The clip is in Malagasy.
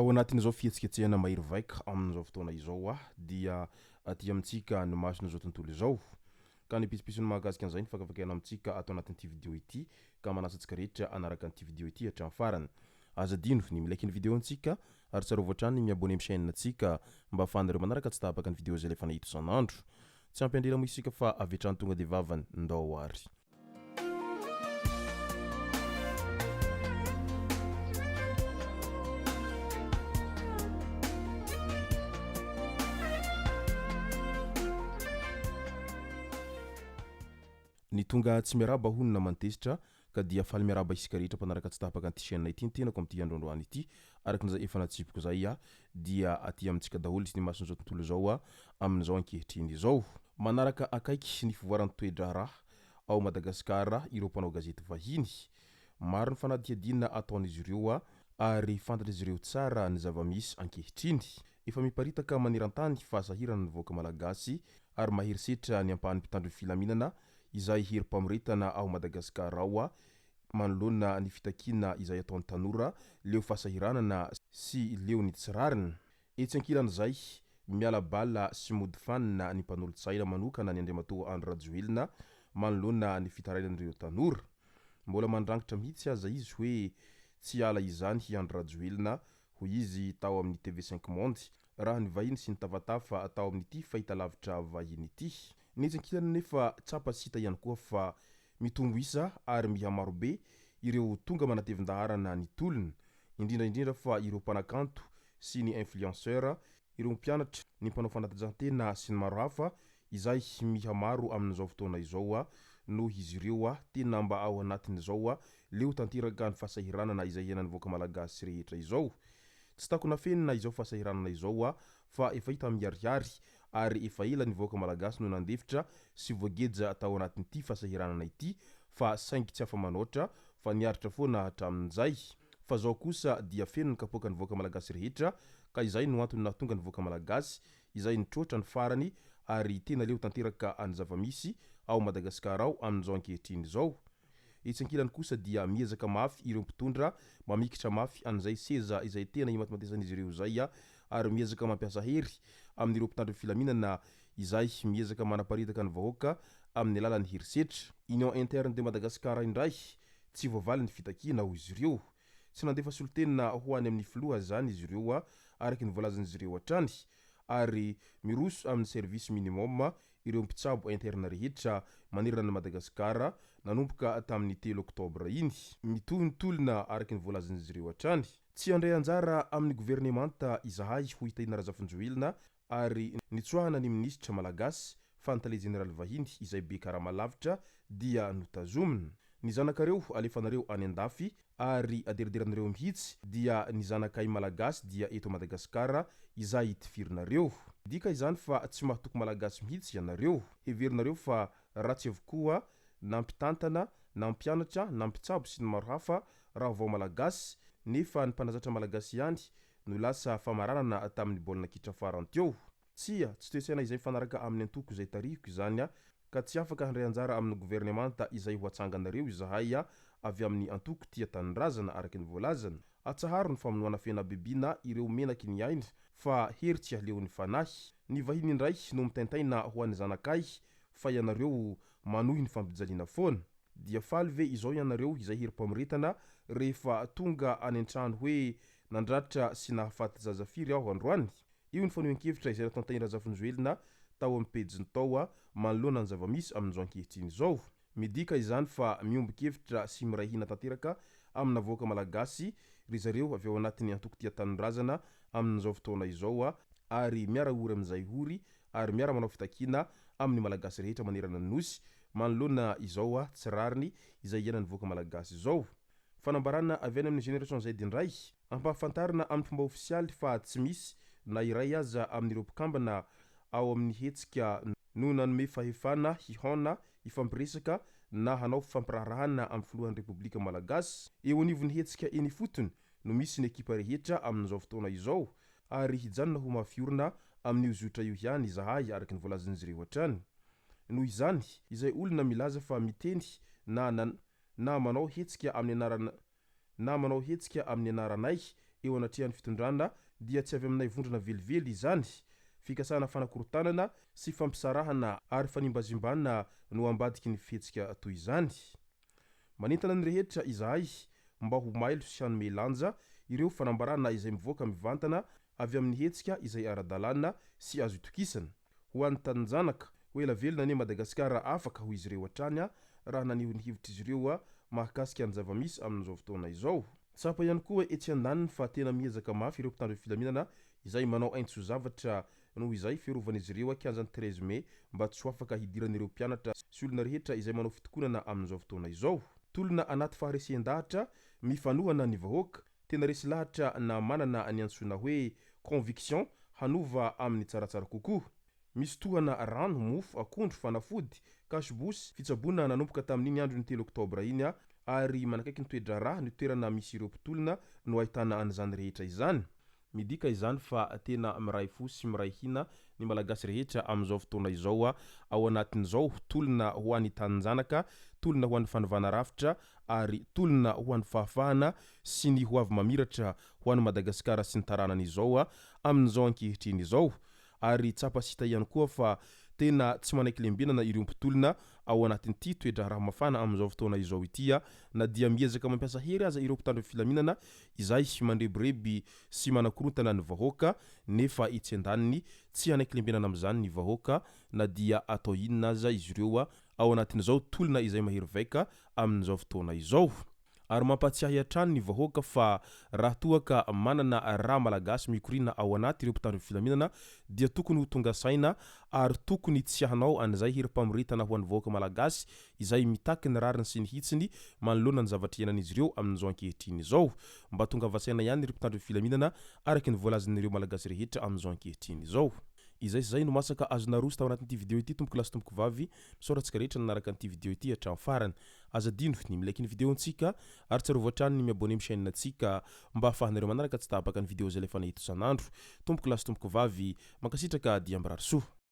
Ao anatin'izao fihetsiketsehana mahery vaika amin'izao fotoana izao dia aty amintsika ny masina zao tontolo izao. Ka ny pisipisiny mahakasika an'izay ny fakafakana amintsika atao anatin'ity vidéo ity ka manasa antsika rehetra anaraka an'ity vidéo ity hatramin'ny farany. Aza dino ny milaiky ny vidéo antsika ary tsara voatrany miabone amin'ny chaîne antsika mba ahafahanareo manaraka tsy tapaka ny vidéo zay lefa nahito isan'andro. Tsy ampiandrela mo isika fa avetrany tonga de vavany ndao ary. Ny tonga tsy miaraba honina mantesitra ka dia faly miaraba isika rehetra mpanaraka tsy tapaka an'ity chaîne ity tenako amin'ity androandroany ity arakin'izay efa natsipiko zay dia aty amintsika daholo izy ny masina zao tontolo zao amin'izao ankehitriny izao. Manaraka akaiky ny fivoaran'ny toe-draharaha ao Madagasikara ireo mpanao gazety vahiny. Maro ny fanadihadina ataon'izy ireo ary fantatry izy ireo tsara ny zava-misy ankehitriny. Efa miparitaka maneran-tany fahasahirana ny vahoaka malagasy ary maherisetra ny ampahan'ny mpitandro ny filaminana izay herim-pamoretana ao Madagasikara ao manoloana ny fitakina izay ataon'ny tanora leo fahasahiranana sy leo ny tsirariny. Etsy ankilan'izay miala bala sy mody fanina ny mpanolontsaina manokana ny Andriamatoa Andry Rajoelina manoloana ny fitarainan'ireo tanora. Mbola mandrangitra mihitsy aza izy hoe tsy ala izany i Andry Rajoelina hoy izy tao amin'ny TV5 Monde raha ny vahiny sy ny tafatafa atao amin'ity fahitalavitra vahiny ity. Netsy ankilany nefa tsapa sita ihany koa fa mitombo isa ary mihamarobe ireo tonga manatevin-daharana ny tolony indrindra fa ireo mpanakanto sy ny influenceur, ireo mpianatra, ny mpanao fanatanjahantena sy ny maro hafa izay mihamaro amin'izao fotoana izao noho izy ireo tena mba ao anatin'izao leo tanteraka ny fahasahiranana izay henan'ny vahoaka malagasy rehetra izao. Tsy takona fenina izao fahasahiranana izao fa efa hita miarihary ary efa ela ny vahoaka malagasy no nandefitra sy voageja atao anatin'ity fahasahiranana ity fa saingy tsy afa-manoatra fa niaritra foana hatramin'izay. Fa zao kosa dia feno ny kapoaka ny vahoaka malagasy rehetra ka izay no antony nahatonga ny vahoaka malagasy izay nitroatra ny farany ary tena leo tanteraka any zava-misy ao Madagasikara ao amin'izao ankehitriny izao. Etsy ankilany kosa dia miezaka mafy ireo mpitondra mamikitra mafy an'izay seza izay tena imatimatesan'izy ireo zay ary miezaka mampiasa hery amin'ireo mpitandro filaminana izay miezaka manaparitaka ny vahoaka amin'ny alalan'ny herisetra. Union interne de Madagasikara indray tsy voavaly ny fitakina ho izy ireo. Tsy nandefa solotenina ho any amin'ny filoha zany izy ireo araky ny voalazan'izy ireo hatrany ary miroso amin'ny service minimum ireo mpitsabo interne rehetra manerana ny Madagasikara nanomboka tamin'ny 3 oktobra iny. Mitovy ny tolona araky ny voalazan'izy ireo hatrany. Tsy andray anjara amin'ny gouvernemanta izahay ho hitaina Razafinjoelina ary nitsoahana ny ministra malagasy fantale general vahiny izay be karamalavitra dia notazomina. Ny zanakareo alefanareo any andafy ary aderideranareo mihitsy dia ny zanakay malagasy dia eto Madagasikara izay itifirinareo. Dika izany fa tsy mahatoko malagasy mihitsy ianareo. Heverinareo fa ratsy avokoa nampitantana, nampianatra, nampitsabo sy ny maro hafa raha vao malagasy nefa ny mpanazatra malagasy ihany no lasa famaranana tamin'ny baolina kitra farany teo. Tsy toesaina izay fanaraka amin'ny antoko izay tarihiko izany ka tsy afaka handray anjara amin'ny gouvernemanta izay ho atsanganareo izahay avy amin'ny antoko tia tanindrazana araky ny voalazana. Atsaharo ny famonoana fena bebina ireo menaky ny aina fa hery tsy aleon'ny fanahy. Ny vahiny indray no mitaintaina ho an'ny zanakay fa ianareo manohy ny fampijaliana foana. Dia faly ve izao ianareo izay herim-pamoretana rehefa tonga any an-trano hoe nandratra sy nahafaty zazafiry aho androany. Io ny fanohen-kevitra izay nataontainy Razafinjoelina tao amin'ny pejiny tao manoloana ny zava-misy amin'izao ankehitriny izao. Midika izany fa miombon-kevitra sy miray hina tanteraka amina vahoaka malagasy ry zareo avy ao anatin'ny antoko tia tanindrazana amin'izao fotoana izao ary miara ory amin'izay hory ary miara manao fitakina amin'ny malagasy rehetra manerana ny nosy manoloana izao tsirariny izay ienan'ny vahoaka malagasy izao. Fanambarana avy any amin'ny génération Z indray ampahafantarina amin'ny fomba ofisialy fa tsy misy na iray aza amin'ireo mpikambana ao amin'ny hetsika no nanome fahefana hihona ifampiresaka na hanao fampirarahana amin'ny filohan'ny Repoblika Malagasy. Eo anivon'ny hetsika eny fotony no misy ny ekipa rehetra amin'izao fotoana izao ary hijanona ho mafiorina amin'io zotra io ihany izahay araky ny voalazan'izy ireo hatrany. Noho izany izay olona milaza fa miteny na manao hetsika amin'ny anaranay eo anatrihan'ny fitondrana dia tsy avy aminay vondrana velively izany fikasana fanakorotanana sy fampisarahana ary fanimbazimbana no ambadiky ny fihetsika toy izany manentana ny rehetra izahay mba ho mailo sy hanome lanja ireo fanambarana izay mivoaka mivantana avy amin'ny hetsika izay ara-dalàna sy azo itokisana ho an'ny tanjanaka ho ela velona ne Madagasikara afaka ho izy ireo hatrany raha naneho ny hevitra izy ireo mahakasika ny zava-misy amin'izao fotoana izao. Tsapa ihany koa etsy andaniny fa tena miezaka mafy ireo mpitandro filaminana izay manao aintso zavatra noho izay fiarovan'izy ireo kianjan'ny 13 Mey mba tsy ho afaka hidiran'ireo mpianatra sy olona rehetra izay manao fitokonana amin'izao fotoana izao. Tolona anaty faharesen-dahatra mifanohana ny vahoaka tena resy lahatra na manana ny antsoina hoe conviction hanova amin'ny tsaratsara kokoa. Misy tohana rano, mofo, akondro, fanafody, kasibosy, fitsaboana nanomboka tamin'iny andro ny 3 Oktobra iny ary manakaiky ny toedra raha ny toerana misy ireo mpitolona no ahitana an'izany rehetra izany. Midika izany fa tena miray fo sy miray hina ny malagasy rehetra amin'izao fotoana izao ao anatin'izao tolona ho an'ny tanjanaka, tolona ho an'ny fanovana rafitra ary tolona ho an'ny fahafahana sy ny ho avy mamiratra ho an'ny Madagasikara sy ny taranan'izao amin'izao ankehitriny izao. Ary tsapasita ihany koa fa tena tsy manaiky lembenana ireo mpitolona ao anatin'ity toedra raha mafana amin'izao fotoana izao ity na dia miezaka mampiasa hery aza ireo mpitandro filaminana izay mandrebireby sy manakorontana ny vahoaka nefa etsy andaniny tsy hanaiky lembenana amin'izany ny vahoaka na dia atao inona aza izy ireo ao anatin'izao tolona izay mahery vaika amin'izao fotoana izao. Ary mampatsiahy hatrany ny vahoaka fa raha toaka manana raha malagasy mikorina ao anaty ireo mpitandro filaminana dia tokony ho tonga saina ary tokony tsy hanao an'izay herim-pamoretana ho an'ny vahoaka malagasy izay mitaky ny rariny sy ny hitsiny manoloana ny zavatra ianan'izy ireo amin'izao ankehitriny izao mba tonga vasaina ihany ireo mpitandro filaminana araky ny voalazan'ireo malagasy rehetra amin'izao ankehitriny izao. Izay no masaka azona roso tao anatin'ity video ity tompoko lasy tompoko vavy misaorantsika rehetra nanaraka an'ity video ity hatramin'ny farany. Azadino ny milaiky ny videontsika ary tsarovy hatrany ny miabone amin'ny chaîne antsika mba ahafahanareo manaraka tsy tapaka ny video zay lefa nahita isan'andro. Tompoko lasy tompoko vavy mankasitraka dia mirary soa.